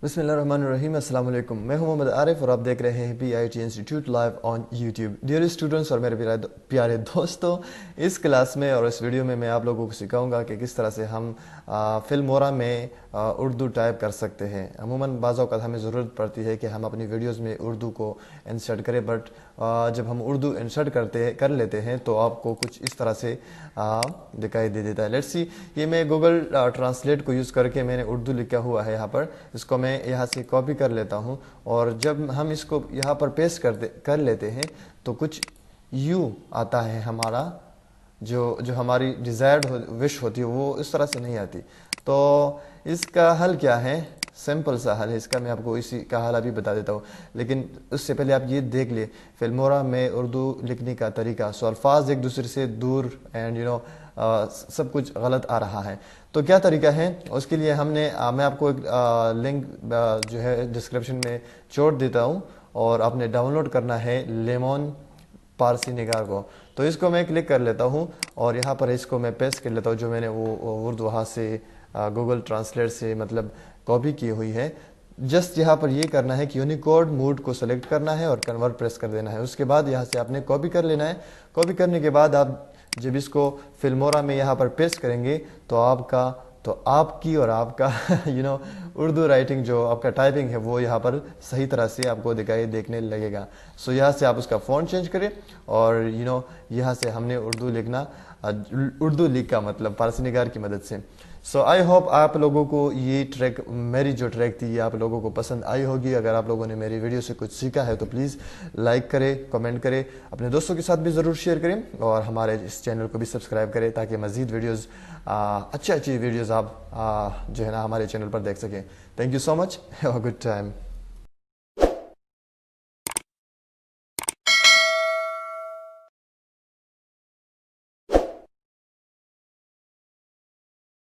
بسم اللہ الرحمن الرحیم. السلام علیکم. میں ہوں محمد عارف اور آپ دیکھ رہے ہیں P I T institute live on YouTube. Dear students اور میرے پیارے دوستوں، اس کلاس میں اور اس ویڈیو میں آپ لوگوں کو سکھاؤں گا کہ کس طرح سے ہم فلمورا میں اردو ٹائپ کر سکتے ہیں. عموماً بعض اوقات ہمیں ضرورت پڑتی ہے کہ ہم اپنی ویڈیوز میں اردو کو انسرٹ کریں، بٹ جب ہم اردو انسرٹ کر لیتے ہیں تو آپ کو کچھ اس طرح سے دکھائی دے دیتا ہے. لیٹس سی، یہ میں گوگل ٹرانسلیٹ کو یوز کر کے میں نے اردو لکھا ہوا ہے. یہاں پر اس کو میں یہاں سے کاپی کر لیتا ہوں، اور جب ہم اس کو یہاں پر پیسٹ کر لیتے ہیں تو کچھ یوں آتا ہے. ہمارا جو ہماری ڈیزائرڈ وش ہوتی ہے وہ اس طرح سے نہیں آتی. تو اس کا حل کیا ہے؟ سمپل سا حل ہے اس کا. میں آپ کو اسی کا حل ابھی بتا دیتا ہوں، لیکن اس سے پہلے آپ یہ دیکھ لیں فلمورا میں اردو لکھنے کا طریقہ. سو الفاظ ایک دوسرے سے دور اینڈ سب کچھ غلط آ رہا ہے. تو کیا طریقہ ہے اس کے لیے؟ میں آپ کو ایک لنک جو ہے ڈسکرپشن میں چھوڑ دیتا ہوں، اور آپ نے ڈاؤن لوڈ کرنا ہے لیمون پارسی نگار کو. تو اس کو میں کلک کر لیتا ہوں اور یہاں پر اس کو میں پیسٹ کر لیتا ہوں جو میں نے وہ اردو وہاں سے گوگل ٹرانسلیٹ سے مطلب کاپی کی ہوئی ہے. جسٹ یہاں پر یہ کرنا ہے کہ یونیکوڈ موڈ کو سلیکٹ کرنا ہے اور کنورٹ پریس کر دینا ہے. اس کے بعد یہاں سے آپ نے کاپی کر لینا ہے. کاپی کرنے کے بعد آپ جب اس کو فلمورا میں یہاں پر پیسٹ کریں گے تو آپ کی اور آپ کا اردو رائٹنگ جو آپ کا ٹائپنگ ہے وہ یہاں پر صحیح طرح سے آپ کو دیکھنے لگے گا. سو یہاں سے آپ اس کا فونٹ چینج کریں، اور یہاں سے ہم نے اردو لکھا مطلب پارسی نگار کی مدد سے. سو آئی ہوپ آپ لوگوں کو یہ ٹریک، میری جو ٹریک تھی، یہ آپ لوگوں کو پسند آئی ہوگی. اگر آپ لوگوں نے میری ویڈیو سے کچھ سیکھا ہے تو پلیز لائک کریں، کمنٹ کریں، اپنے دوستوں کے ساتھ بھی ضرور شیئر کریں، اور ہمارے اس چینل کو بھی سبسکرائب کریں تاکہ مزید ویڈیوز اچھی ویڈیوز آپ جو ہے نا ہمارے چینل پر دیکھ سکیں. Thank you so much. Have a good time.